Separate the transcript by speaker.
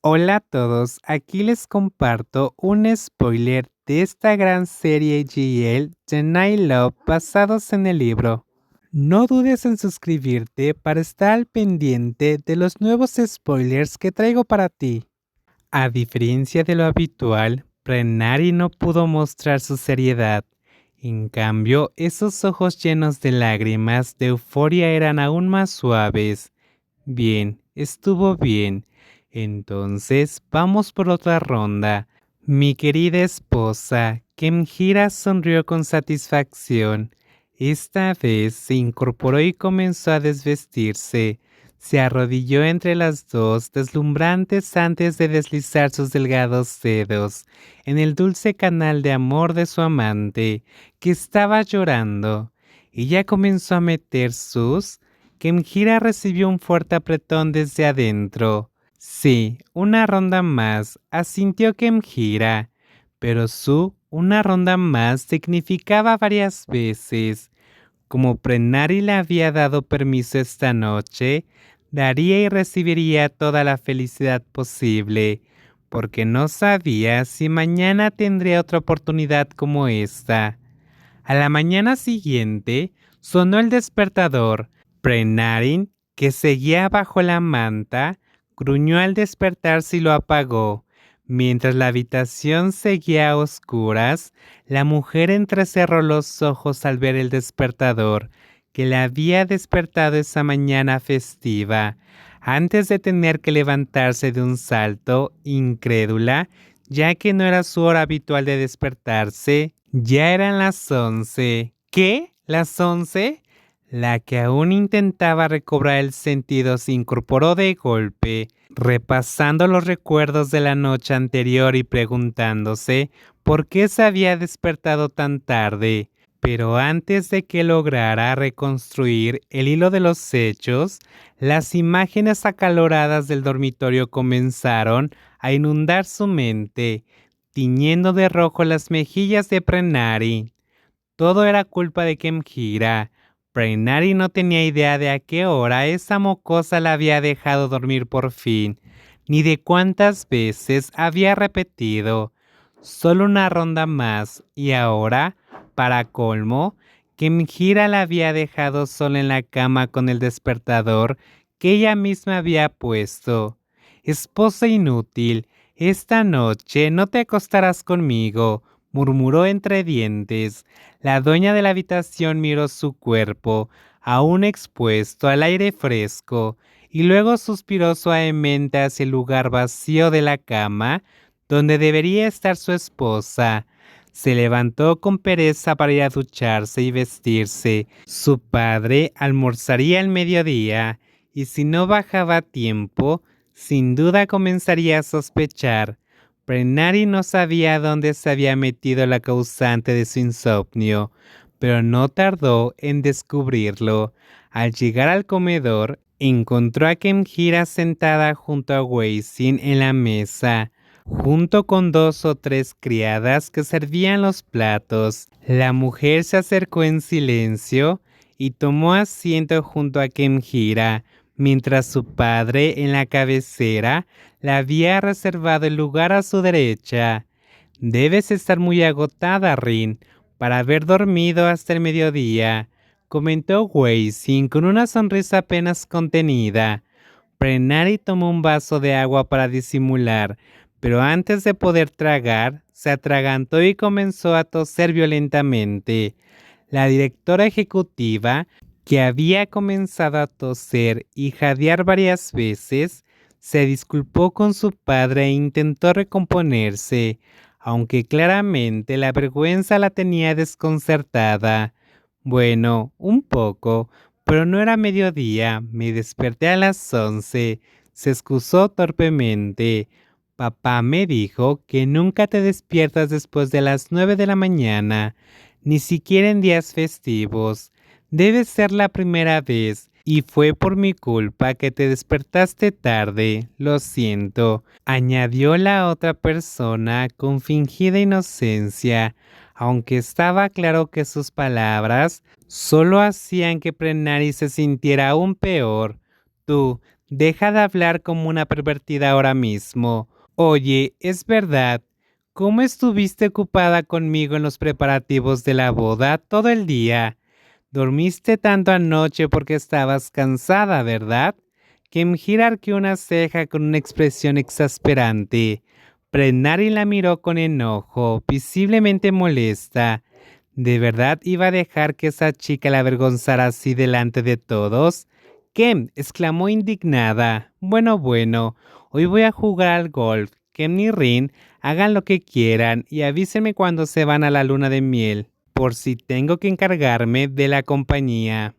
Speaker 1: Hola a todos, aquí les comparto un spoiler de esta gran serie GL The Night Love basados en el libro. No dudes en suscribirte para estar al pendiente de los nuevos spoilers que traigo para ti. A diferencia de lo habitual, Prenari no pudo mostrar su seriedad. En cambio, esos ojos llenos de lágrimas de euforia eran aún más suaves. Bien, estuvo bien. Entonces, vamos por otra ronda. Mi querida esposa, Kemjira sonrió con satisfacción. Esta vez se incorporó y comenzó a desvestirse. Se arrodilló entre las dos, deslumbrantes antes de deslizar sus delgados dedos en el dulce canal de amor de su amante, que estaba llorando. Ella comenzó a meter sus... Kemjira recibió un fuerte apretón desde adentro. Sí, una ronda más, asintió Kemjira, pero una ronda más significaba varias veces. Como Prenari le había dado permiso esta noche, daría y recibiría toda la felicidad posible, porque no sabía si mañana tendría otra oportunidad como esta. A la mañana siguiente sonó el despertador. Prenarin, que seguía bajo la manta, gruñó al despertarse y lo apagó. Mientras la habitación seguía a oscuras, la mujer entrecerró los ojos al ver el despertador, que la había despertado esa mañana festiva. Antes de tener que levantarse de un salto, incrédula, ya que no era su hora habitual de despertarse, ya eran las 11. ¿Qué? ¿Las 11? La que aún intentaba recobrar el sentido se incorporó de golpe, repasando los recuerdos de la noche anterior y preguntándose por qué se había despertado tan tarde. Pero antes de que lograra reconstruir el hilo de los hechos, las imágenes acaloradas del dormitorio comenzaron a inundar su mente, tiñendo de rojo las mejillas de Prenari. Todo era culpa de Kemjira. Prenari no tenía idea de a qué hora esa mocosa la había dejado dormir por fin, ni de cuántas veces había repetido. Solo una ronda más, y ahora, para colmo, Kemjira la había dejado sola en la cama con el despertador que ella misma había puesto. Esposa inútil, esta noche no te acostarás conmigo, murmuró entre dientes. La dueña de la habitación miró su cuerpo, aún expuesto al aire fresco, y luego suspiró suavemente hacia el lugar vacío de la cama, donde debería estar su esposa. Se levantó con pereza para ir a ducharse y vestirse. Su padre almorzaría al mediodía, y si no bajaba a tiempo, sin duda comenzaría a sospechar. Prenari no sabía dónde se había metido la causante de su insomnio, pero no tardó en descubrirlo. Al llegar al comedor, encontró a Kemjira sentada junto a Weixin en la mesa, junto con 2 o 3 criadas que servían los platos. La mujer se acercó en silencio y tomó asiento junto a Kemjira, mientras su padre en la cabecera le había reservado el lugar a su derecha. Debes estar muy agotada, Rin, para haber dormido hasta el mediodía, comentó Weixin con una sonrisa apenas contenida. Prenari tomó un vaso de agua para disimular, pero antes de poder tragar, se atragantó y comenzó a toser violentamente. La directora ejecutiva, que había comenzado a toser y jadear varias veces, se disculpó con su padre e intentó recomponerse, aunque claramente la vergüenza la tenía desconcertada. Bueno, un poco, pero no era mediodía, me desperté a las 11, se excusó torpemente. Papá me dijo que nunca te despiertas después de las 9 de la mañana, ni siquiera en días festivos. Debe ser la primera vez, y fue por mi culpa que te despertaste tarde, lo siento, añadió la otra persona con fingida inocencia, aunque estaba claro que sus palabras solo hacían que Prenari se sintiera aún peor. Tú, Deja de hablar como una pervertida ahora mismo. Oye, es verdad. ¿Cómo estuviste ocupada conmigo en los preparativos de la boda todo el día? Dormiste tanto anoche porque estabas cansada, ¿verdad? Kim gira arqueó una ceja con una expresión exasperante. Prenari la miró con enojo, visiblemente molesta. ¿De verdad iba a dejar que esa chica la avergonzara así delante de todos? Kem exclamó indignada. Bueno, hoy voy a jugar al golf. Kem y Rin hagan lo que quieran y avísenme cuando se van a la luna de miel, por si tengo que encargarme de la compañía.